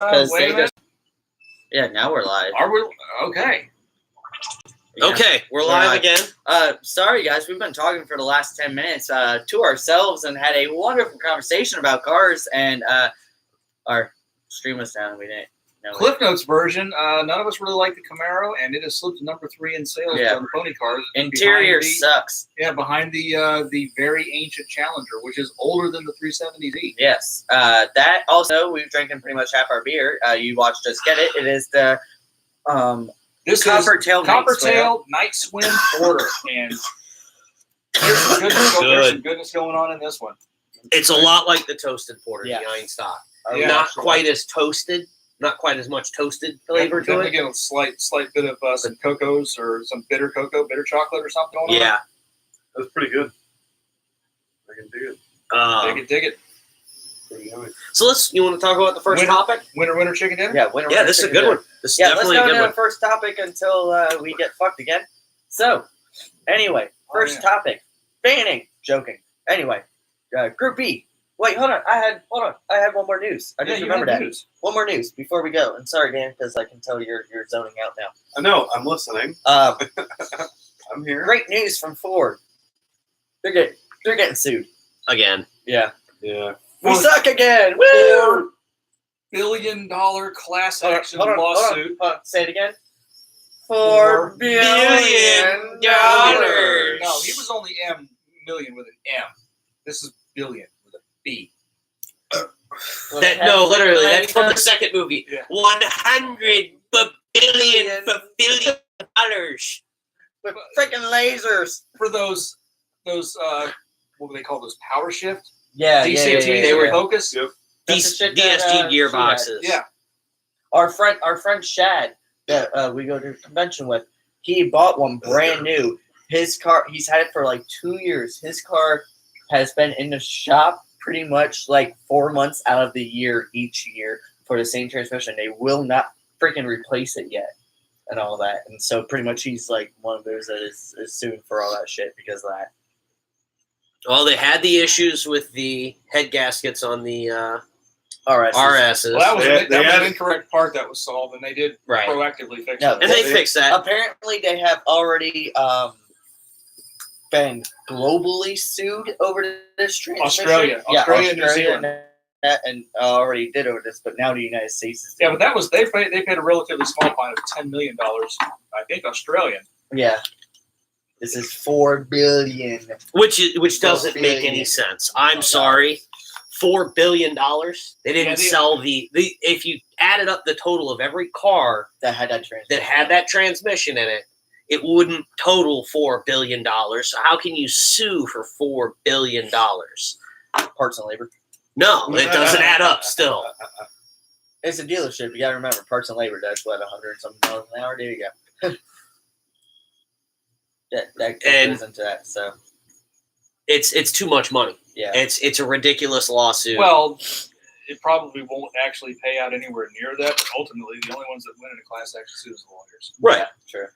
Wait a minute. Yeah, now we're live. Are we? Okay. Yeah. Okay, we're live again. Sorry, guys. We've been talking for the last 10 minutes to ourselves and had a wonderful conversation about cars, and our stream was down. We didn't know. Cliff Notes version. None of us really like the Camaro, and it has slipped to number 3 in sales on the pony cars. Interior sucks. Yeah, behind the very ancient Challenger, which is older than the 370Z. Yes. That also, we've drinking pretty much half our beer. You watched us get it. It is the This Coppertail is Coppertail Night Swim Porter, and there's some goodness going on in this one. It's a lot like the toasted porter, Yeah. the Einstock. Yeah. Not quite as toasted, not quite as much toasted flavor to it. Get a slight bit of some cocos or some bitter chocolate or something on it. Yeah. That's pretty good. I can dig it. Dig it. Pretty yummy. So you want to talk about the first topic? Winter chicken dinner? Yeah, Yeah, this is a good one. This is definitely let's a go good to one. the first topic until we get fucked again. So, anyway, first topic. Banning. Joking. Anyway, Group B. Wait, hold on. I had one more news. I just remembered that. News. One more news before we go. And sorry, Dan, because I can tell you're zoning out now. I know. I'm listening. I'm here. Great news from Ford. They're getting sued. Again. Yeah. Yeah. We suck again. Woo! $4 billion class action lawsuit. Hold on. Say it again. $4 billion. No, he was only million with an M. This is billion with a B. Literally, that's from the second movie. Yeah. $100 billion dollars. With freaking lasers. For those what do they call those? Power shift? Yeah, DCT, They were Focus? Yep. That's the shit DSG that, gearboxes. Yeah. Our friend Shad that we go to convention with, he bought one brand new. His car, he's had it for like 2 years. His car has been in the shop pretty much like 4 months out of the year each year for the same transmission. They will not freaking replace it yet and all that. And so pretty much he's like one of those that is suing for all that shit because of that. Well, they had the issues with the head gaskets on the RSs. Well, that was They an had- incorrect part that was solved, and they did Right. proactively fix No, it. And they fixed that. Apparently, they have already been globally sued over this transmission. Australia, and New Zealand. And already did over this, but now the United States is. Yeah, but that was they paid a relatively small fine of $10 million. I think Australian. Yeah. This is $4 billion. Which doesn't make billion. any sense. I'm sorry. $4 billion. They didn't sell the if you added up the total of every car That had that transmission in it, it wouldn't total $4 billion. So how can you sue for $4 billion? Parts and labor. No, it doesn't add up still. It's a dealership. You got to remember, parts and labor. That's what $100-something an hour. There you go. that goes into that. So It's too much money. yeah. It's a ridiculous lawsuit. Well, it probably won't actually pay out anywhere near that. But ultimately, the only ones that win in a class action suit is the lawyers. Right. Yeah, true.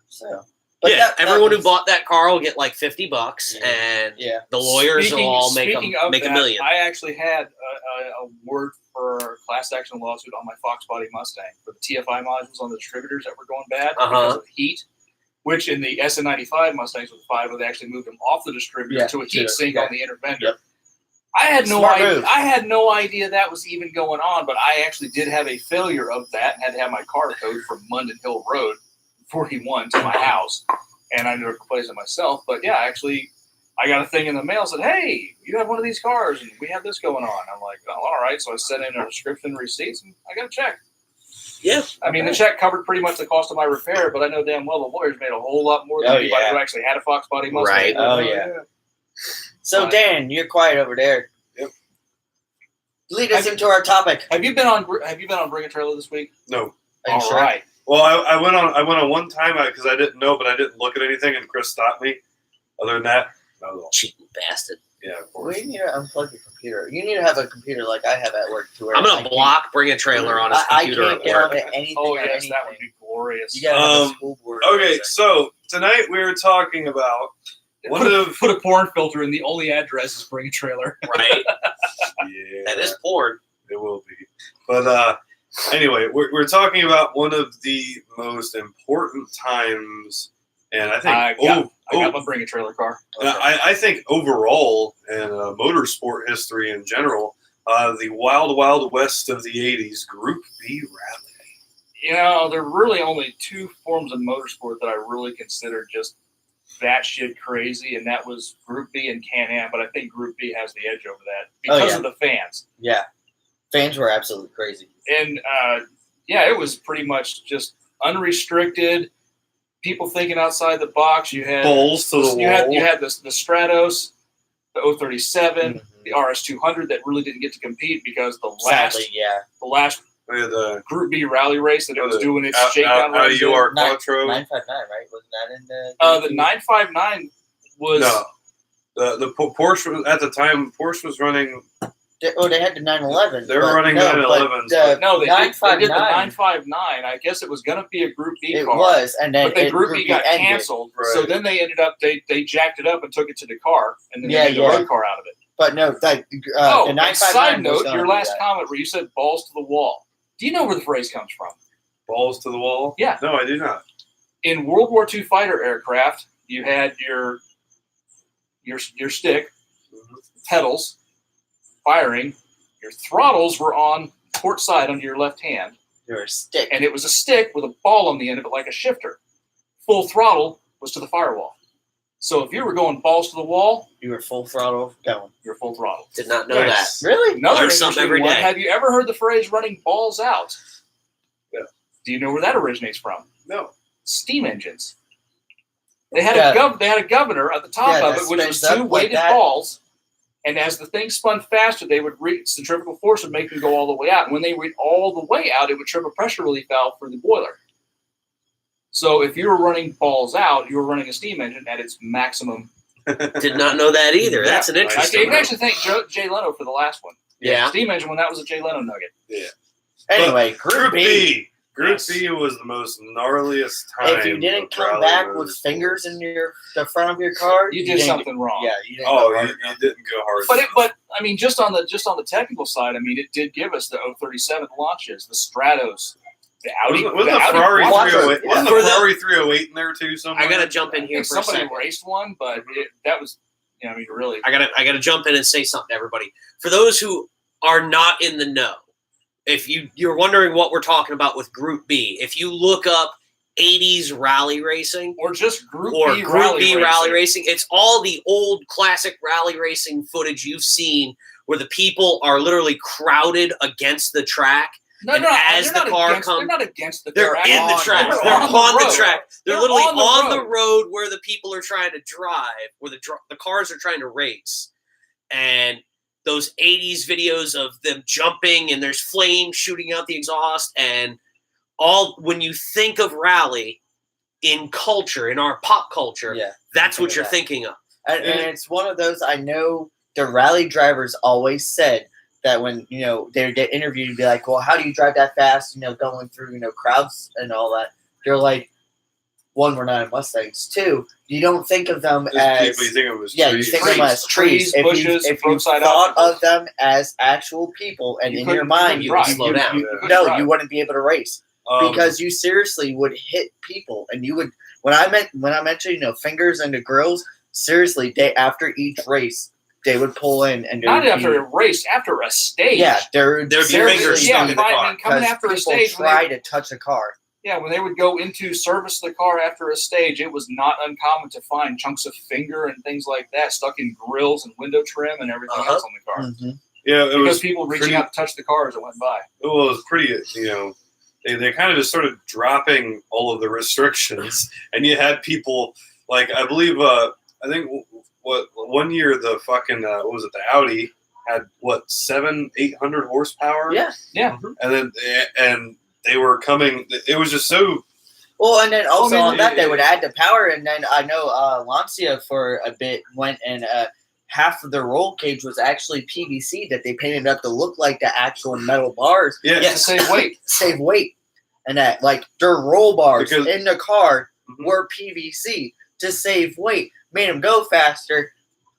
So. But yeah, that everyone who was- bought that car will get like $50, and Yeah. the lawyers will all make Speaking a of that, million. I actually had a word for a class action lawsuit on my Fox Body Mustang for the TFI modules on the distributors that were going bad because of heat. Which in the SN95 Mustangs with 5, they actually moved them off the distributor to a heat sink on the inner fender. Yep. I had no Smart idea. move. I had no idea that was even going on, but I actually did have a failure of that and had to have my car towed from Munden Hill Road, 41, to my house, and I ended up replacing it myself. But yeah, actually, I got a thing in the mail that said, "Hey, you have one of these cars, and we have this going on." I'm like, "Oh, all right." So I sent in a description, receipts, and I got a check. Yeah. I mean, the check covered pretty much the cost of my repair, but I know damn well the lawyers made a whole lot more than anybody who actually had a Fox Body Mustang. Right. Oh, yeah. So Dan, you're quiet over there. Yep. Lead us into our topic. Have you been on Bring a Trailer this week? No. Are you All sure? right. Well, I went on one time because I didn't know, but I didn't look at anything, and Chris stopped me. Other than that, not at all. Cheating bastard. Yeah, of Well, course. you need to unplug your computer. You need to have a computer like I have at work to where I'm gonna Bring a Trailer on his I computer can't at get work. onto anything. Oh or yes, anything. that would be glorious. You gotta have a school board. Okay, so tonight we were talking about put a porn filter in the only address is Bring a Trailer. Right. Yeah, That is porn. it will be. But Anyway, we're talking about one of the most important times, and I think I got my bring a trailer car. I think overall in motorsport history in general, the wild, wild west of the 80s, Group B rally. You know, there are really only two forms of motorsport that I really consider just batshit crazy, and that was Group B and Can-Am, but I think Group B has the edge over that because of the fans. Yeah. Fans were absolutely crazy. And, it was pretty much just unrestricted, people thinking outside the box. You had Balls to the wall. You had the Stratos, the 037, the RS200 that really didn't get to compete because the last The Group B rally race that it was doing its out shakedown of race. your Quattro. 959, right? Wasn't that in the? The 959 was the Porsche was, at the time. Porsche was running. They had the 911. They were running 911s. they did the 959. 959. I guess it was going to be a Group B It car. was, and then But the Group B got ended. canceled, Right. so then they ended up they jacked it up and took it to Dakar, and then they made the road car out of it. But no, the And 959 side was note, gonna your be last that. comment where you said balls to the wall. Do you know where the phrase comes from? Balls to the wall. Yeah. No, I do not. In World War II fighter aircraft, you had your stick, pedals, firing. Your throttles were on port side under your left hand, You're a stick. and it was a stick with a ball on the end of it like a shifter. Full throttle was to the firewall. So if you were going balls to the wall, You were full throttle going. you're full throttle. Did not know Nice. Really? Another Learn something interesting every one. day. Have you ever heard the phrase "running balls out"? Yeah. Do you know where that originates from? No. Steam engines. They had Yeah. they had a governor at the top Yeah, of that it, which was spins up two like weighted that. balls. And as the thing spun faster, they would centrifugal force would make them go all the way out. And when they went all the way out, it would trip a pressure relief valve for the boiler. So if you were running balls out, you were running a steam engine at its maximum. Did not know that either. That's an I interesting. can actually thank Jay Leno for the last one. Yeah. Steam engine, when that was a Jay Leno nugget. Anyway, Group B. Group Yes. B was the most gnarliest time. If you didn't of come rally back with motorsports. fingers in the front of your car, You did didn't- something wrong. Yeah, you didn't. Oh, go hard you enough. didn't go hard. But enough. I mean, just on the technical side, I mean, it did give us the 037 launches, the Stratos, the Audi. Wasn't the Audi Ferrari Quattro. 308? Wasn't For the the- Ferrari 308 in there too? Somewhere. I gotta jump in I here think for a somebody second. raced one, but that was, I mean, really. I gotta jump in and say something to everybody. For those who are not in the know, if you're wondering what we're talking about with Group B, if you look up 80s rally racing Or just Group or B Group B rally racing. racing, it's all the old classic rally racing footage you've seen where the people are literally crowded against the track. No, and no, as they're the not car against, comes- they're not against the They're track. in the track. They're They're on the road. track. They're They're literally on the the road. road where the people are trying to drive, where the cars are trying to race. And those 80s videos of them jumping and there's flames shooting out the exhaust and all. When you think of rally in culture, in our pop culture, Yeah, that's think what of you're that. thinking of. and it's one of those. I know the rally drivers always said that when they would get interviewed, and be like, "Well, how do you drive that fast?" Going through crowds and all that. They're like, one, we're not in Mustangs. Two, you don't think of them Just as people, you think it was you trees. think of them as trees. If bushes, you roadside thought obstacles. of them as actual people, and You in your couldn't- mind, you couldn't you, drive. Slow down. you, Yeah. couldn't drive. you wouldn't be able to race. Because you seriously would hit people, and you would. When I mentioned fingers into grills, seriously, after each race, they would pull in and there Not would after be, a race, after a stage. yeah, there'd There'd be Seriously, fingers yeah, stuck in the I car. mean, coming after a people stage, when try to touch a car. when they would go into service the car after a stage, it was not uncommon to find chunks of finger and things like that stuck in grills and window trim and everything Uh-huh. else on the car. Mm-hmm. Yeah, it Because was. people reaching pretty- out to touch the car as it went by. Well, it was pretty. They kind of just started dropping all of the restrictions, and you had people like I believe I think what one year the fucking what was it, the Audi had 700-800 horsepower. Yeah. And then they were coming. It was just so. Well, and then also I mean, on that, they would add the power, and then I know Lancia for a bit went and half of the roll cage was actually PVC that they painted up to look like the actual metal bars. Yeah. To save weight. Save weight, and that their roll bars Because- in the car Mhm. were PVC to save weight, made them go faster,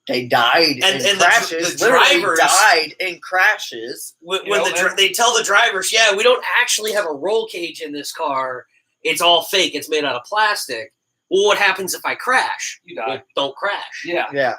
They died And in the crashes. the Literally drivers- died in crashes. When You know, they tell the drivers, yeah, we don't actually have a roll cage in this car. It's all fake. It's made out of plastic. Well, what happens if I crash? You die. Well, don't crash. Yeah. Yeah,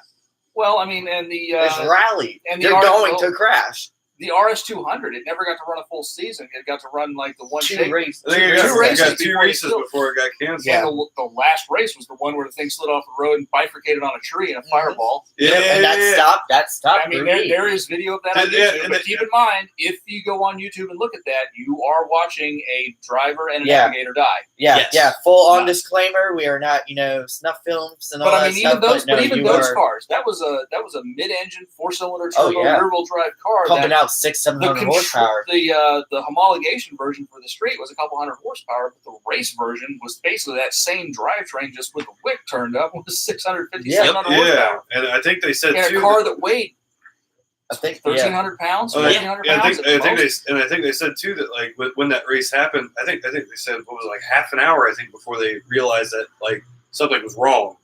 Well, I mean, and the it's rally. and the They're going article- to crash. the RS200, it never got to run a full season. It got to run like the one Two take. races. I think it Two got, races it got two before they races killed. before it got canceled. Yeah. And the last race was the one where the thing slid off the road and bifurcated on a tree in a fireball. Yeah, and that stopped. I mean, Ruby. there is video of that on Yeah, YouTube. and But keep in mind, if you go on YouTube and look at that, you are watching a driver and a navigator die. Yeah, Yes. yeah. Full on Yeah. disclaimer: we are not, snuff films and all But I that mean, stuff. even you those are cars, that was a mid-engine 4-cylinder Oh, turbo yeah. rear-wheel drive car. pumping that out 600-700 horsepower. The homologation version for the street was a couple hundred horsepower, but the race version was basically that same drivetrain, just with the wick turned up, with 650, Yeah. 700 yeah, horsepower. and I think they said And too. a car that weighed I think 1,300 pounds, Oh, 1,400 yeah, pounds. I think they said too that like when that race happened, I think they said what was it, like half an hour I think before they realized that like something was wrong.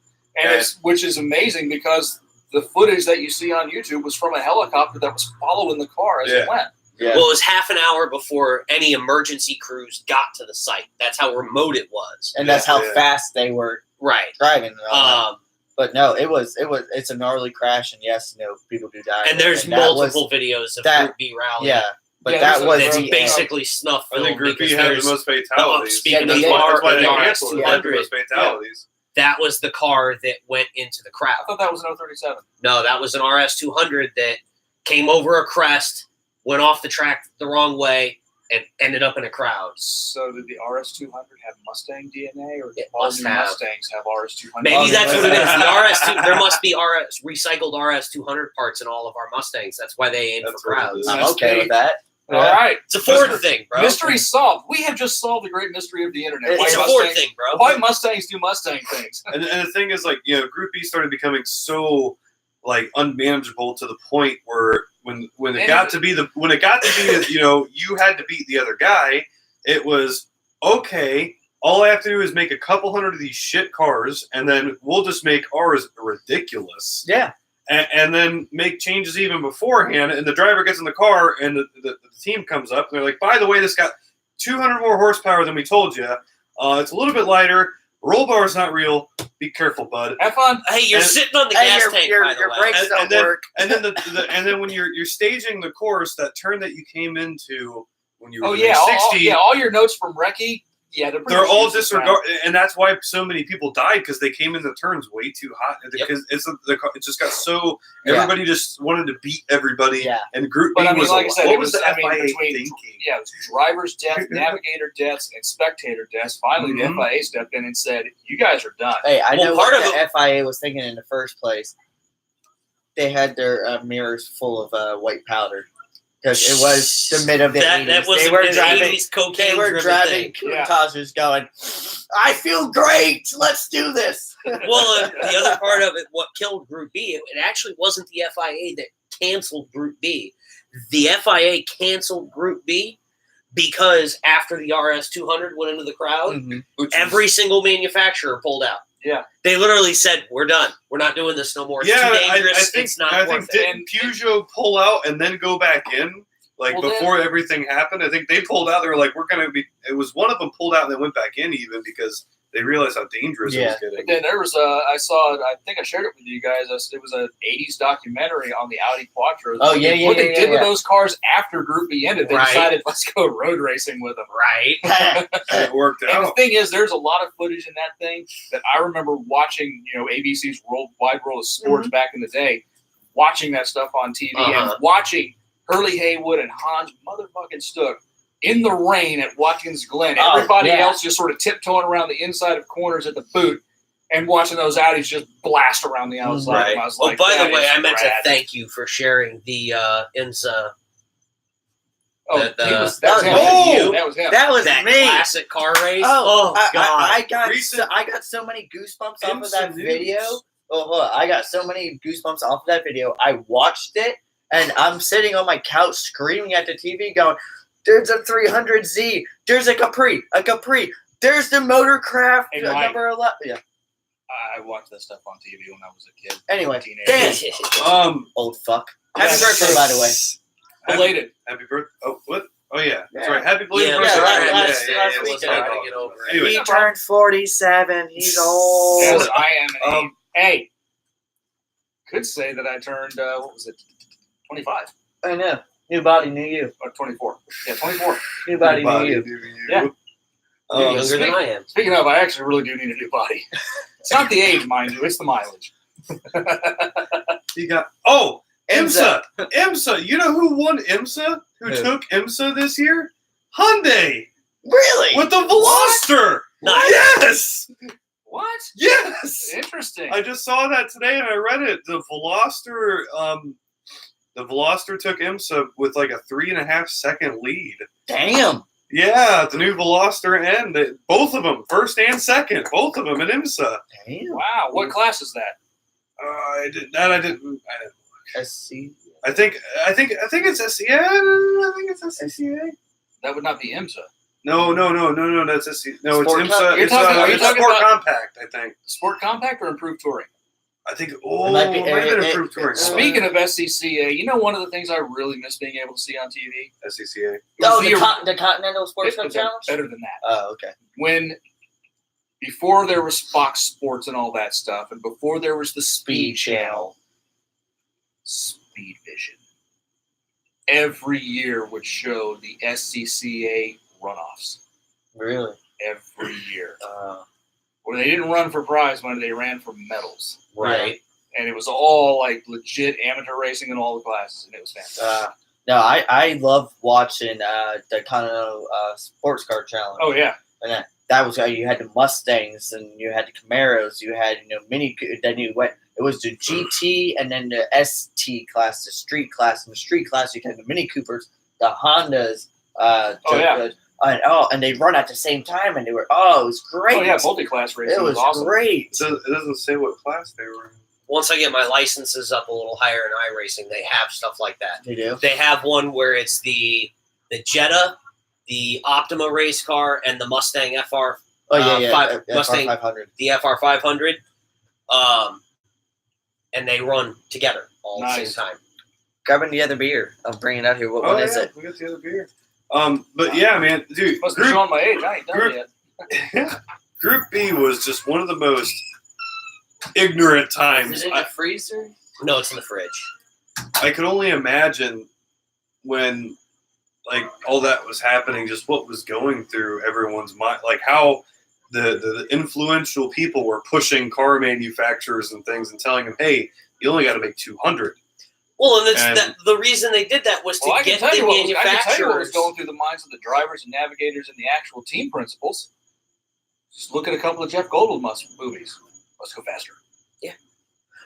which is amazing because the footage that you see on YouTube was from a helicopter that was following the car as it went. Yeah. Well, it was half an hour before any emergency crews got to the site. That's how remote it was. and that's how Yeah. fast they were Right. driving. And all that. Um, But no, it's a gnarly crash, and yes, people do die. and there's that was- multiple videos of that- Group B rally. Yeah, but Yeah, that there's a- was It's the, basically snuff I film think Group B because had there's the most fatalities. speaking Yeah, of they- the That's why they RS200, canceled it. They had the most fatalities. that was the car that went into the I crowd. thought that was an 037. No, that was an RS200 that came over a crest, went off the track the wrong way, and ended up in a crowd. So did the RS200 have Mustang DNA, or did It all must new have. Mustangs have RS200? Maybe that's what it is. The Yeah. RS2, there must be recycled RS200 parts in all of our Mustangs. That's why they aim That's for what it crowds. is. I'm okay with that. All right. It's a Ford Mystery- thing, bro. Mystery solved. We have just solved the great mystery of the internet. It's It's a Why Ford Mustangs- thing, bro. Why Mustangs do Mustang things? And the thing is, like, Group B started becoming so like unmanageable to the point where when it got to be you had to beat the other guy. It was okay. All I have to do is make a couple hundred of these shit cars, and then we'll just make ours ridiculous. Yeah, And then make changes even beforehand. And the driver gets in the car, and the team comes up, and they're like, "By the way, this got 200 more horsepower than we told you. It's a little bit lighter. Roll bar is not real. Be careful, bud." Have fun. Hey, you're And- sitting on the Hey, gas your- tank, your- by the your way. brakes And don't then- work. And then and then when you're staging the course, that turn that you came into when you were Oh doing yeah, 60, all your notes from Recce. Yeah, they're pretty they're much all useless now. disregard, and that's why so many people died because they came in the turns way too hot. Because it just got so Yeah. everybody just wanted to beat everybody. Yeah. And Group But B I mean, was like I said, what it was was the FIA between thinking? yeah, it was driver's death, navigator deaths, and spectator deaths. Finally, Mhm. the FIA stepped in and said, "You guys are done." Hey, I Well, know part what of the it- FIA was thinking in the first place. They had their mirrors full of white powder because it was the mid of the that 80s. was They a were mid driving. 80s cocaine They were driven driving thing. Yeah. Countachs going, "I feel great. Let's do this." Well, the other part of it, what killed Group B, it actually wasn't the FIA that canceled Group B. The FIA canceled Group B because after the RS200 went into the crowd, Mhm. every single manufacturer pulled out. Yeah. They literally said, "We're done. We're not doing this no more. It's Yeah, too dangerous. I think it's not I think worth it." didn't Peugeot pull out and then go back in like Well, before everything happened? I think they pulled out. They were like, "We're gonna be." It was one of them pulled out and then went back in even because they realized how dangerous it was But getting. then there was I think I shared it with you guys. It was an '80s documentary on the Audi Quattros. Oh, yeah, What yeah, they yeah, did with yeah. those cars after Group B ended, they Right. decided let's go road racing with them. Right. And it worked And the out. thing is, there's a lot of footage in that thing that I remember watching, ABC's Wide World of Sports back in the day, watching that stuff on TV Uh-huh. and watching Hurley Haywood and Hans motherfucking Stuck in the rain at Watkins Glen. Oh, Everybody yeah. else just sort of tiptoeing around the inside of corners at the boot and watching those Audis just blast around the outside. Right. And I was Oh, like, by the that way, is I meant to rad. thank you for sharing the Inza, Oh, that, that was that him. was you. That was him. That was that me. classic car race. Oh, God! I got Recent- I got so many goosebumps off of that Instant video. news. Oh, hold on. I got so many goosebumps off of that video. I watched it, and I'm sitting on my couch screaming at the TV, going, "There's a 300Z. There's a Capri. There's the Motorcraft Hey, Mike. number 11." Yeah. I watched that stuff on TV when I was a kid. Anyway, Teenager. Dan, old fuck. Happy Yeah. birthday, by the way. Belated. Happy birthday. Oh, what? Oh, yeah. That's Yeah. right. Happy belated Yeah, birthday. last- Yeah, last yeah, yeah, week, Wasn't yeah. able to get over it. Anyway, He turned 47. He's old. Yes, I am an Um, hey. Could say that I turned what was it? 25 I know. New body, new you. or 24. Yeah, 24. New body, new Everybody you. do you. Yeah. You're Um, younger than I am. Speaking of, I actually really do need a new body. It's not the age, mind you, it's the mileage. you got IMSA. IMSA. You know who won IMSA? Who took IMSA this year? Hyundai Really? with the Veloster. Nice. Yes. What? Yes. Interesting. I just saw that today and I read it. The Veloster took IMSA with like a 3.5 second lead. Damn. Yeah, the new Veloster and both of them, first and second, both of them in IMSA. Damn. Wow, what class is that? I didn't. SC. I think it's SCA. I think it's SCCA. That would not be IMSA. No. That's SC. No, Sport it's Cup? IMSA. You're It's, talking- are you it's talking Sport about- Compact. I think. Sport Compact or Improved Touring? I think. It Oh, might be- it might have been it- improved touring. Speaking of SCCA, you know one of the things I really miss being able to see on TV? SCCA. Oh, The- the Continental Sports Cup it's Challenge? better than that. Oh, okay. Before there was Fox Sports and all that stuff, and before there was the Speed Channel, Speed Vision every year would show the SCCA runoffs. Really? Every year. Uh, Where they didn't run for prize money, they ran for medals. Right. And it was all like legit amateur racing in all the classes, and it was fantastic. no, I love watching the Continental Sports Car Challenge. Oh, yeah. And that was how you had the Mustangs and you had the Camaros, you had Mini. Then you went. It was the GT and then the ST class, the street class. And the street class, you had the Mini Coopers, the Hondas. And they run at the same time, and it was great. Oh, yeah, multi-class racing it was awesome. great. So it doesn't say what class they were in. Once I get my licenses up a little higher in iRacing, they have stuff like that. They do. They have one where it's the Jetta, the Optima race car, and the Mustang FR, Oh yeah, Mustang- FR500. the FR500. And they run together all at the Nice. same time. Grabbing the other beer. I'm bringing it out here. What one is it? We got the other beer. But yeah, man, dude. Must be showing my age. I ain't done Group- yet. Group B was just one of the most ignorant times. Is it in the freezer? No, it's in the fridge. I could only imagine when like all that was happening, just what was going through everyone's mind, like how the influential people were pushing car manufacturers and things and telling them, hey, you only got to make 200. Well, and, And- the reason they did that was to Well, I can get tell the you what was manufacturers. going through the minds of the drivers and navigators and the actual team principals. Just look at a couple of Jeff Goldblum movies. Let's go faster.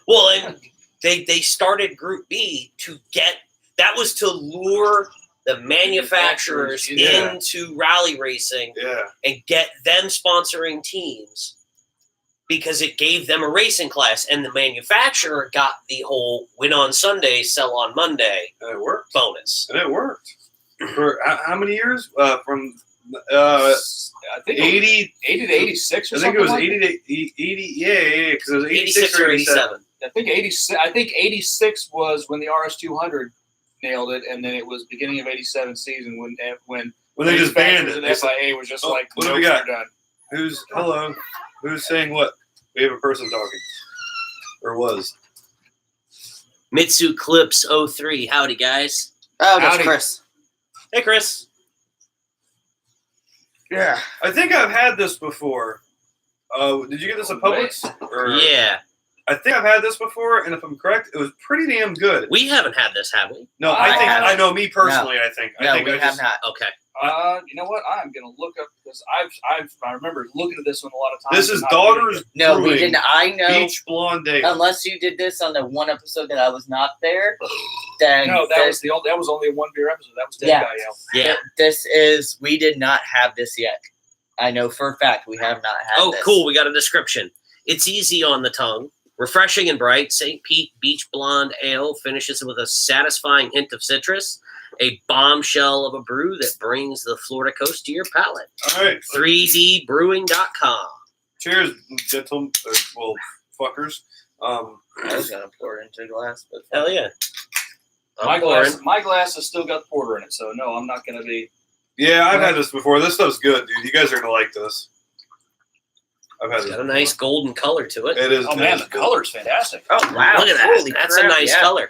Well, and they started Group B to get that was to lure the manufacturers Yeah. into rally racing Yeah. and get them sponsoring teams because it gave them a racing class, and the manufacturer got the whole win on Sunday, sell on Monday And it worked. bonus. And it worked. For how many years? From I think 80, 80 to 86 or I something. think it was like 80 to 80. Yeah, because it was 86 or 87. that. I think 86. I think 86 was when the RS200 nailed it, and then it was beginning of 87 season when When they just banned it. and They said, FIA was just Oh, like, what do nope, we got? you're done. Hello? Who's saying what? We have a person talking. Or was. Mitsu Clips 03. Howdy, guys. Oh, that's Howdy. Chris. Hey, Chris. Yeah. I think I've had this before. Did you get this at Publix? Or, Yeah. I think I've had this before, and if I'm correct, it was pretty damn good. We haven't had this, have we? No, I I haven't. know me personally. I think. No, I think we I have just, not. Okay. You know what? I'm gonna look up because I remember looking at this one a lot of times. This is and not getting Daughters it. No, we Brewing didn't. I know. Beach Blonde Ale. Unless you did this on the one episode that I was not there, then No, that was only a one beer episode. That was Dead Yeah. Guy Yell. Yeah. This is. We did not have this yet. I know for a fact we have not had. Oh, this. cool. We got a description. It's easy on the tongue, refreshing and bright. St. Pete Beach Blonde Ale finishes with a satisfying hint of citrus, a bombshell of a brew that brings the Florida coast to your palate. All right. 3dbrewing.com. Cheers, gentle, well, fuckers. I was gonna pour it into a glass, but Hell yeah. My I'm pouring. glass has still got porter in it, so no, I'm not gonna be. Yeah, I've had this before. This stuff's good, dude. You guys are gonna like this. I've had It's this got a before. nice golden color to it. It is. Oh man, it the is good. color's fantastic. oh wow! Look at that. Holy That's crap, a nice yeah. color.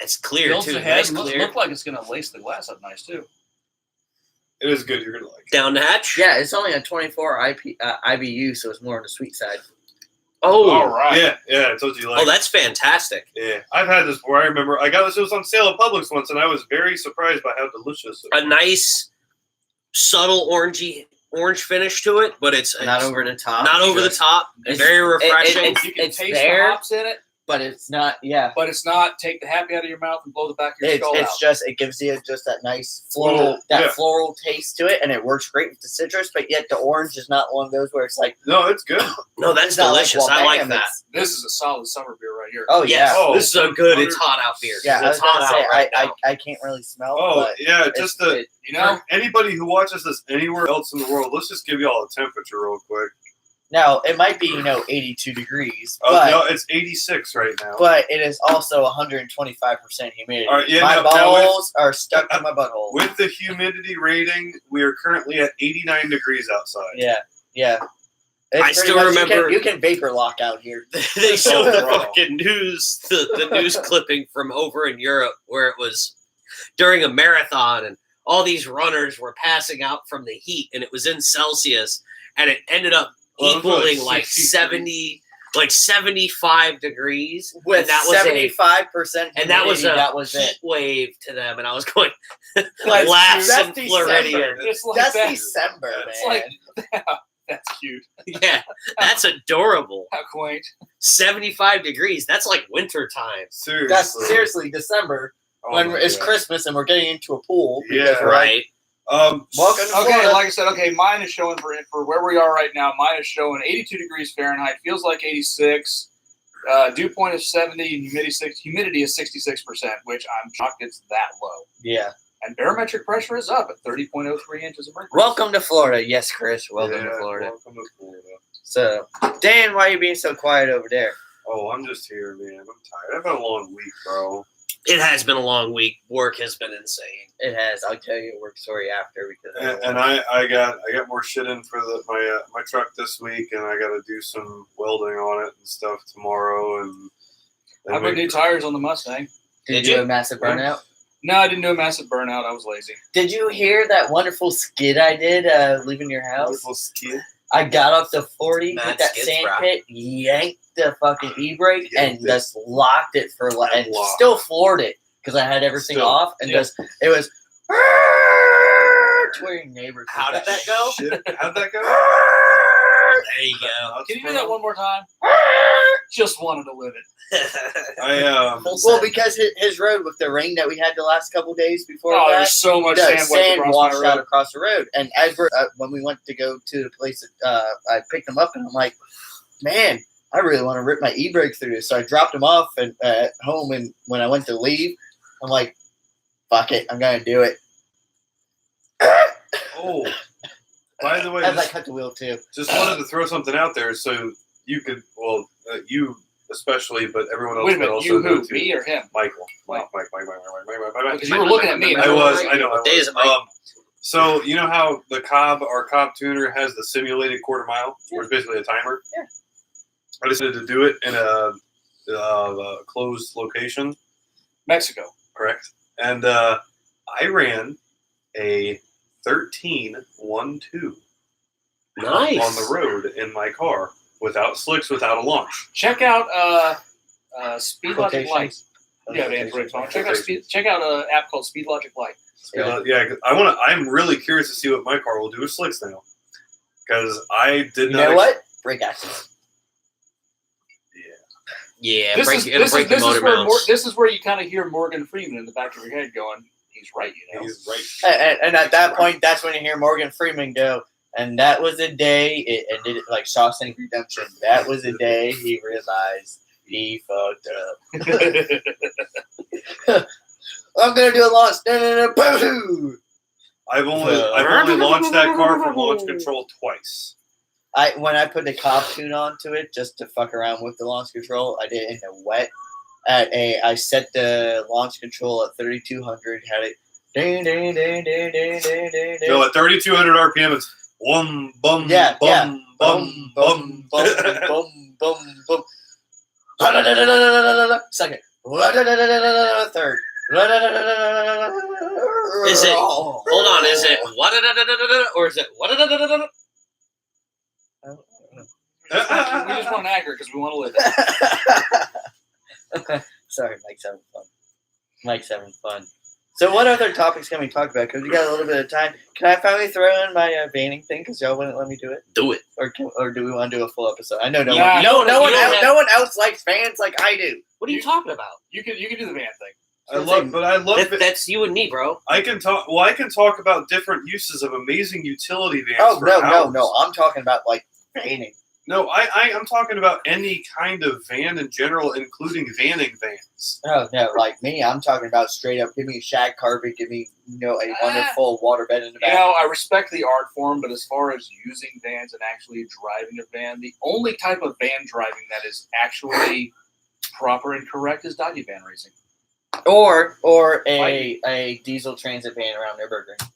It's clear Builds too. ahead. Nice Look clear. like it's gonna lace the glass up nice too. It is good. You're gonna like it. Down the hatch. Yeah, it's only a 24 IBU, so it's more on the sweet side. Oh. All right. Yeah. I told you. Like, Oh, that's fantastic. yeah. I've had this before. I remember I got this. It was on sale at Publix once, and I was very surprised by how delicious it was. A nice, subtle orange finish to it, but it's Not over the top. not over the top. It's- Very refreshing. it's- You can it's taste there. the hops in it, but it's not. Yeah, but it's not take the happy out of your mouth and blow the back of your skull it's out. just it gives you just that nice floral Yeah. floral taste to it, and it works great with the citrus. But yet the orange is not one of those where it's like No, it's good. No, that's it's not delicious. well, I like bam, that. it's- This is a solid summer beer right here. Oh Yes. yeah, Oh, This is so good. It's hot out here. yeah. I It's was gonna hot say out right now. I can't really smell. Oh but yeah, it's- just the it- You know, for anybody who watches this anywhere else in the world, let's just give you all a temperature real quick. now it might be 82 degrees, Oh but no, it's 86 right now. but it is also 125% humidity. All right, yeah, my now balls are stuck to my butthole. With the humidity rating, we are currently at 89 degrees outside. Yeah. It's I pretty still much- remember- you can vapor lock out here. They showed the Bro. fucking news, the news clipping from over in Europe where it was during a marathon and all these runners were passing out from the heat and it was in Celsius and it ended up Well, it was equaling like like 63. 75 degrees. With and that was 75% and that was humidity, a that was heat it. wave to them and I was going Like, laughs that's and December. Floridian. it's like That's that. December, man. It's like that's cute. Yeah, that's adorable. How quaint. 75 degrees. That's like winter time. Seriously. That's seriously December Oh when my it's God. Christmas and we're getting into a pool. because Yeah. we're like, Right. Welcome to Okay, Florida. like I said, mine is showing for where we are right now. Mine is showing 82 degrees Fahrenheit. Feels like 86. Dew point is 70 and humidity is 66%, which I'm shocked it's that low. Yeah. And barometric pressure is up at 30.03 inches of mercury. Welcome to Florida. Yes, Chris. Welcome Yeah, to Florida. Welcome to Florida. So, Dan, why are you being so quiet over there? Oh, I'm just here, man. I'm tired. I've had a long week, bro. It has been a long week. Work has been insane. It has. I'll tell you a work story after because And I got more shit in for my truck this week, and I got to do some welding on it and stuff tomorrow. And I put new tires on the Mustang. did Did you you? do a massive burnout? No, I didn't do a massive burnout. I was lazy. Did you hear that wonderful skid I did leaving your house? Wonderful skid. I got up to 40, Mad hit that skids, sand bro. pit, yanked the fucking e-brake, and Yanked it. just locked it for like, and Locked. still floored it because I had everything Still, off, and yeah. just it was to where your neighbors. How did that go? Shit. How'd that go? There you go. Can you do that one more time? Just wanted to live it. I Well, because his road with the rain that we had the last couple days before Oh, that, there's so much the sand went sand across washed my out road. across the road. And as we're when we went to go to the place, I picked him up, and I'm like, man, I really want to rip my e-brake through this. So I dropped him off at home, and when I went to leave, I'm like, fuck it, I'm gonna do it. oh. By the way, As I cut the wheel too. just wanted to throw something out there so you could, well, you especially, but everyone else Wait a could minute, also you know who? too. Me or him? Michael. Wow. Mike. Because you were looking at me. and I was. like, I know. What day is it, Mike? So you know how our Cobb tuner has the simulated quarter mile, where it's basically a timer. Yeah. I decided to do it in a closed location, Mexico. correct? And I ran a 13.12 Nice. on the road in my car without slicks, without a launch. Check out Speed Logic Quotations. Lite. Yeah, Android phone. Check out an app called Speed Logic Lite. Yeah, 'cause I'm really curious to see what my car will do with slicks now, because I did You not. know what? Brake actions. Yeah, This break, is it'll this break is the this motor is where mounts. this is where you kind of hear Morgan Freeman in the back of your head going, "He's right," you know. He's right. And at that point, that's when you hear Morgan Freeman go, and that was the day it ended like Shawshank Redemption. That was the day he realized he fucked up. I'm gonna do a launch. No. I've only launched that car from launch control twice. When I put the Cobb tune onto it just to fuck around with the launch control, I did it in the wet. I set the launch control at 3200. Had it. Ding, ding, ding, ding, ding, ding, ding, ding. So at 3,200 RPM, it's bum bum Yeah, bum yeah. bum Bum, bum. bum, bum, bum. Second. Third. Is it? Hold on. Is it what? Or is it what? We just want accurate because we want to live. Sorry, Mike's having fun. So what other topics can we talk about? Because we got a little bit of time. Can I finally throw in my vanning thing? Because y'all wouldn't let me do it. Do it. Or do we want to do a full episode? I know no Yeah, one you don't have- no one else likes fans like I do. What are you talking about? You can do the van thing. I love it. That's you and me, bro. I can talk. Well, I can talk about different uses of amazing utility vans. Oh for no. hours. I'm talking about like vanning. No, I'm talking about any kind of van in general, including vanning vans. Oh no, like me, I'm talking about straight up. Give me a shag carpet. Give me a wonderful waterbed in the back. I respect the art form, but as far as using vans and actually driving a van, the only type of van driving that is actually proper and correct is Dodgy van racing. Or a diesel transit van around Nürburgring.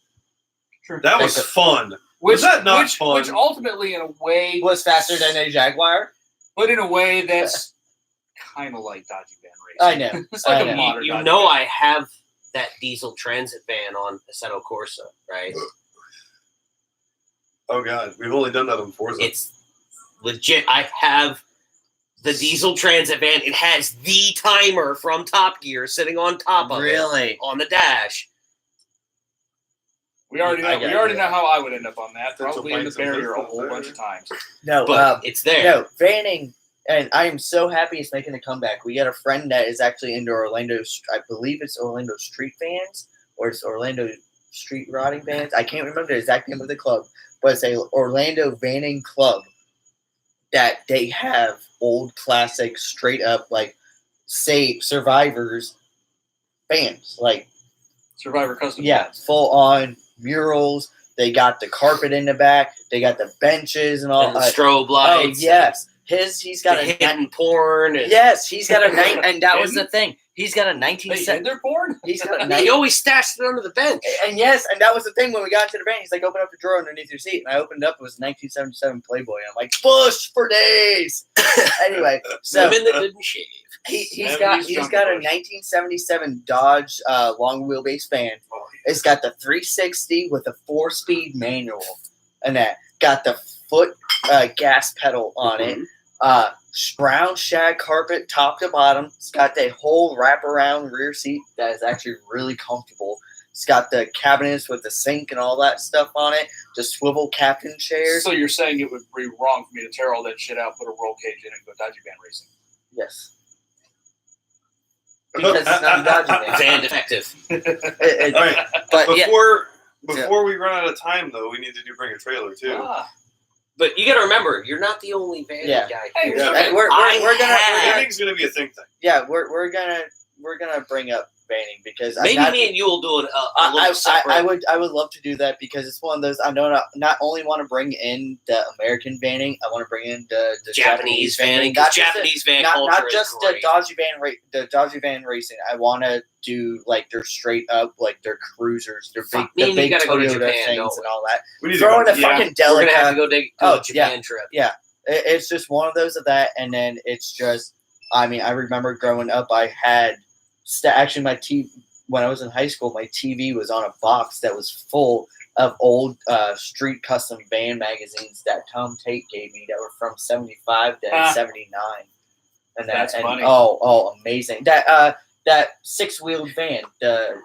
Sure. That was fun. Which, that not which, fun? Which ultimately, in a way, Was faster than a Jaguar. but in a way that's kind of like Dodgy van racing. I know. It's like I a know. modern. You Dodgy know, van. I have that diesel transit van on Assetto Corsa, right? Oh god, we've only done that on Forza. It's legit. I have the diesel transit van. It has the timer from Top Gear sitting on top of it Really? on the dash. We already know. I We gotta already do know that. how I would end up on that. That's Probably what in the makes them barrier a different whole there. bunch of times. No, But it's there. no, vanning, and I am so happy it's making a comeback. We got a friend that is actually into Orlando. I believe it's Orlando Street Vans or it's Orlando Street Rotting Vans. I can't remember the exact name of the club, but it's a Orlando Vanning Club that they have old classic, straight up like say survivors vans, like Survivor custom. yeah, vans. full on murals. They got the carpet in the back. They got the benches and all. And the strobe Oh lights. yes, he's got And the a hidden porn. And yes, he's got a night, and that was the thing. He's got a They 1970. hid their porn. He's got a he 19. always stashed it under the bench. And yes, and that was the thing when we got to the van. He's like, open up the drawer underneath your seat, and I opened up. It was a 1977 Playboy. And I'm like, Bush for days. Anyway, so Women that didn't shave. he's got 70s a Jungle Bush. 1977 Dodge long wheelbase van. It's got the 360 with a 4-speed manual, and that got the foot gas pedal on it. Brown shag carpet top to bottom. It's got the whole wraparound rear seat that is actually really comfortable. It's got the cabinets with the sink and all that stuff on it. The swivel captain chairs. So you're saying it would be wrong for me to tear all that shit out, put a roll cage in it, and go Dodgy van racing? Yes. Because it's not a Dodge van. Van defective. All right. But yeah, Before we run out of time, though, we need to bring a trailer too. Ah, But you got to remember, you're not the only van Yeah. guy Hey, here. Yeah. and we're gonna Vanning's going to be a thing. we're gonna bring up vanning because Maybe I'm not, me and you will do it a little separate. I would love to do that because it's one of those I not only want to bring in the American vanning, I want to bring in the Japanese vanning. Not just Japanese van not culture just is the great. Dodgy van racing. I want to do like their straight up like their cruisers, their big Fuck, me the and you big gotta go to Toyota Japan, things don't we? and all that. We need Throw in to a go. fucking We're gonna have to Delica. go do Oh, a Japan trip. It's just one of those of that, and then it's just. I mean, I remember growing up, I had actually my TV when I was in high school. My TV was on a box that was full of old street custom van magazines that Tom Tate gave me that were from 75 to 79. And That's funny. Oh, amazing! That 6-wheeled van, the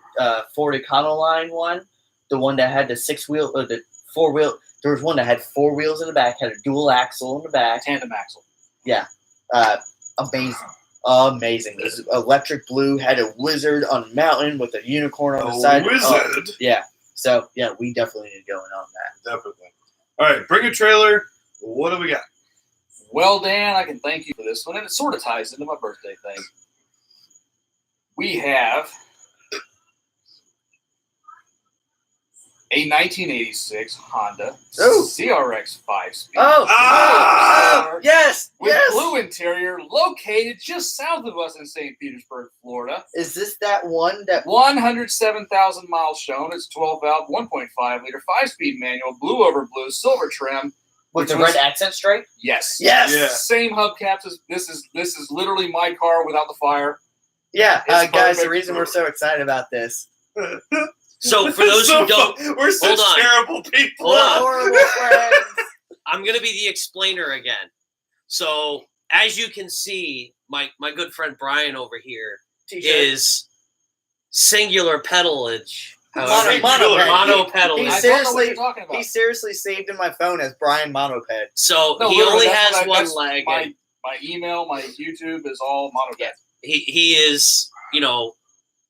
Ford Econoline one, the one that had the 6-wheel or the 4-wheel. There was one that had 4 wheels in the back, had a dual axle in the back. tandem axle. Amazing. It was electric blue, had a wizard on a mountain with a unicorn on the A side. wizard. Yeah. So yeah, we definitely need to go in on that. Definitely. All right, bring a trailer. What do we got? Well, Dan, I can thank you for this one, and it sort of ties into my birthday thing. We have a 1986 Honda Ooh. CRX 5-speed. Oh, yes, With yes. blue interior, located just south of us in St. Petersburg, Florida. Is this that one that? 107,000 miles shown. It's 12-valve, 1.5 liter, 5-speed manual, blue over blue, silver trim. With the which was- red accent stripe? Yes. Yes. Yeah. Same hubcaps. This is literally my car without the fire. Yeah, It's guys, the perfect. reason we're so excited about this. So for those who don't, we're such hold on. terrible people. Hold on. Horrible friends. I'm gonna be the explainer again. So as you can see, my good friend Brian over here T-shirt. is singular pedalage. Mono- Mono He pedalage. I don't know what seriously- you're talking about. He seriously saved in my phone as Brian Monoped. So No, he literally, only that's has what one that's leg. and My email, my YouTube is all monocat. Yeah. He is,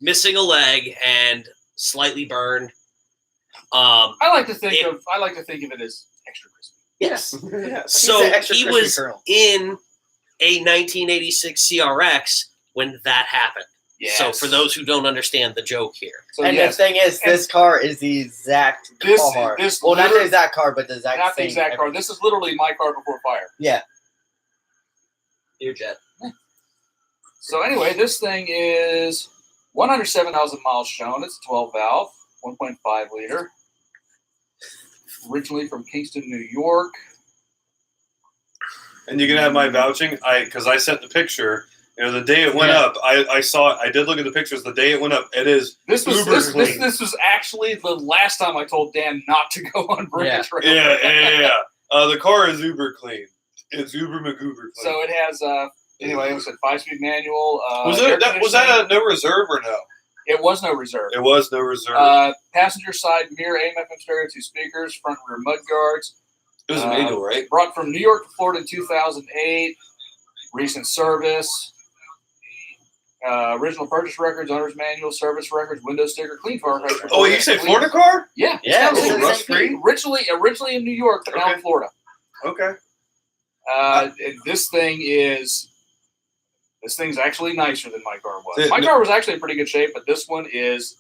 missing a leg and slightly burned. I like to think It- of it as extra crispy. Yes. Yes. So He's an extra he crispy was kernel. in a 1986 CRX when that happened. Yes. So for those who don't understand the joke here, So And yes, the thing is, this car is the exact This- car. this well, not the literally- exact car, but the exact not the same exact car. everything. This is literally my car before fire. dear Jet. So anyway, this thing is 107,000 miles shown. It's 12-valve, 1.5 liter. Originally from Kingston, New York. And you can have my vouching. Because I sent the picture. The day it went Yeah. up, I saw it. I did look at the pictures. The day it went up, it is This was uber this clean. was actually the last time I told Dan not to go on Bring Yeah. a Trailer. Yeah. The car is uber clean. It's uber McGuber clean. So it has anyway, it was a 5-speed manual. was air that a no reserve or no? It was no reserve. It was no reserve. Passenger side mirror, AM/FM stereo, 2 speakers, front and rear mud guards. It was a manual, right? Brought from New York to Florida in 2008. Recent service. Original purchase records, owner's manual, service records, window sticker, clean car records. Oh, you say Florida car? Yeah. Yeah, it's it's got in St. St. Pete. Originally in New York, but now in Okay. Florida. Okay. This thing's actually nicer than my car was. It- My car was actually in pretty good shape, but this one is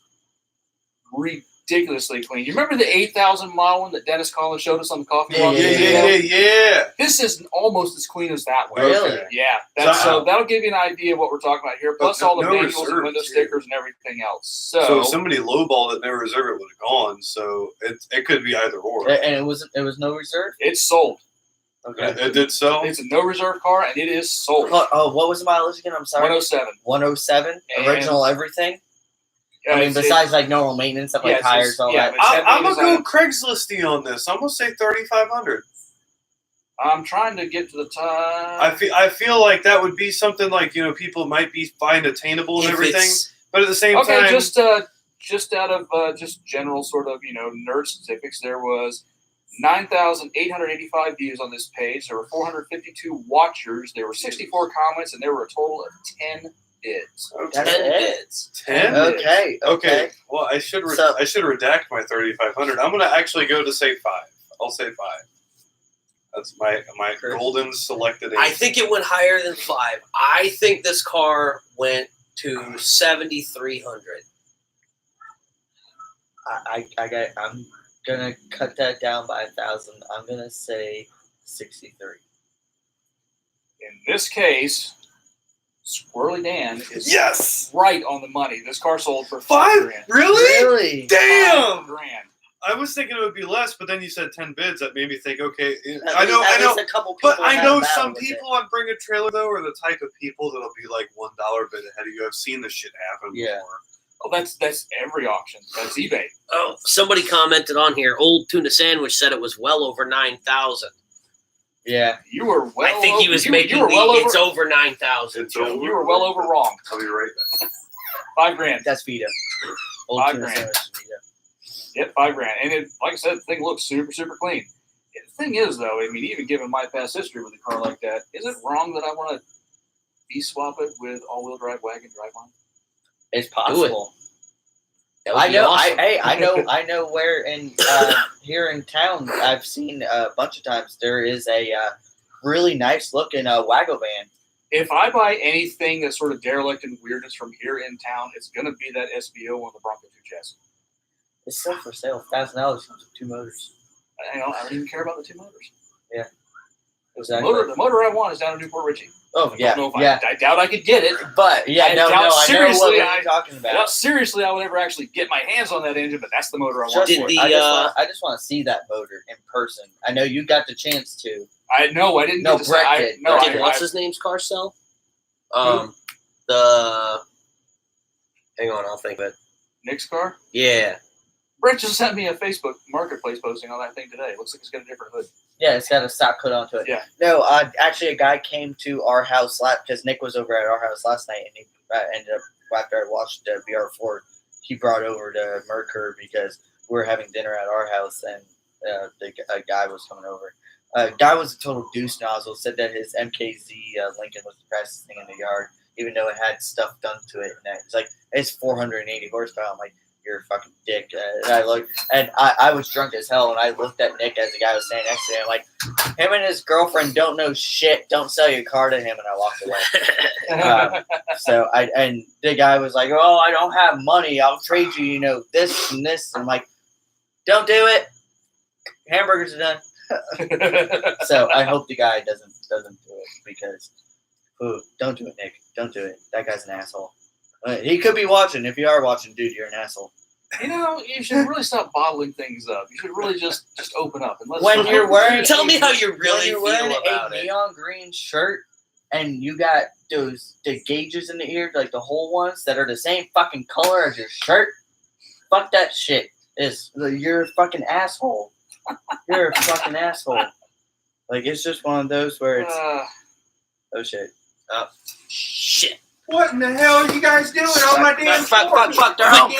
ridiculously clean. You remember the 8,000 mile one that Dennis Collins showed us on the coffee Yeah, walk? Yeah. This is almost as clean as that one. Really? Okay. Yeah. So- That'll give you an idea of what we're talking about here, plus all the no manuals and reserve, window too. stickers and everything else. So if somebody lowballed it, no reserve, it would have gone. So it could be either or. And it was no reserve. it's sold. Okay. It did sell. It's a no reserve car, and it is sold. Oh, what was the mileage again? I'm sorry. 107. 107. And- Original everything. I mean, It's- besides like normal maintenance stuff like it's- tires, all yeah, that. but it's I'm heavily gonna go designed. Craigslisty on this. I'm gonna say 3,500. I'm trying to get to the time. I feel like that would be something like people might be find attainable and If everything, it's- but at the same Okay, time, just out of just general sort of nerd statistics, there was 9,885 views on this page. There were 452 watchers. There were 64 comments, and there were a total of 10 bids. That's 10 it. bids. 10. Okay. Okay. Well, I should So- redact my 3,500. I'm gonna actually go to say 5. I'll say 5. That's my Chris? golden selected. I answer. think it went higher than 5. I think this car went to 7,300. I'm gonna cut that down by 1,000. I'm gonna say 63. In this case, Squirrely Dan is Yes. right on the money. This car sold for $5? $5,000. Really? Really? Damn. $5,000. I was thinking it would be less, but then you said 10 bids. That made me think. Okay, At I know. least a couple people But I had know a battle some with it. people on Bring a Trailer though are the type of people that'll be like $1 bid ahead of you. I've seen this shit happen Yeah. before. Oh, that's every auction. That's eBay. Oh, somebody commented on here. Old Tuna Sandwich said it was well over 9,000. Yeah. You were well. I think he over- was you, making you were well it's over. over 9,000. It's Joe. over. You were well over wrong. I'll be right back. $5,000. That's Vito. Old $5,000. tuna sandwich, Vito. Yep, $5,000. And it, like I said, the thing looks super, super clean. The thing is, though, I mean, even given my past history with a car like that, is it wrong that I want to swap it with all-wheel drive wagon driveline? It's possible. That would I be know. awesome. I know where in here in town. I've seen a bunch of times. There is a really nice looking Wago van. If I buy anything that's sort of derelict and weirdness from here in town, it's going to be that SBO on the Bronco 2 chassis. It's still for sale. $1,000 comes with 2 motors. I don't even care about the 2 motors. Exactly. The motor I want is down in Newport Richie. Oh, yeah. I don't know if Yeah. I doubt I could get it. But, yeah, I no, doubt I know what seriously you're talking I about. doubt seriously I would ever actually get my hands on that engine, but that's the motor I want. Trust Did for me, it. the, I just want to see that motor in person. I know you got the chance to. I didn't. No, get to Brett say, did. No, Did what's his name's car sell? Hang on, I'll think of it. Nick's car. Yeah. Brett just sent me a Facebook Marketplace posting on that thing today. It looks like it's got a different hood. Yeah, it's got a stock hood onto it. Yeah. No, actually, a guy came to our house because Nick was over at our house last night, and he ended up after I watched BR4, he brought over to Merkur because we were having dinner at our house, and a guy was coming over. Guy was a total deuce nozzle. Said that his MKZ Lincoln was the fastest thing in the yard, even though it had stuff done to it. And it's like it's 480 horsepower. I'm like, you're a fucking dick. And I looked, and I was drunk as hell, and I looked at Nick as the guy was standing next to him. Like, him and his girlfriend don't know shit. Don't sell your car to him. And I walked away. So and the guy was like, "Oh, I don't have money. I'll trade you, this and this." And I'm like, "Don't do it. Hamburgers are done." So I hope the guy doesn't do it because, don't do it, Nick. Don't do it. That guy's an asshole. He could be watching. If you are watching, dude, you're an asshole. You should really stop bottling things up. You should really just open up and let. When you're wearing, Tell me how you really when you're feel wearing about a it. neon green shirt and you got the gauges in the ear, like the whole ones that are the same fucking color as your shirt. Fuck that shit. You're a fucking asshole. You're a fucking asshole. Like, it's just one of those where it's oh shit. Shit. What in the hell are you guys doing on my damn Fuck, floor? they're home.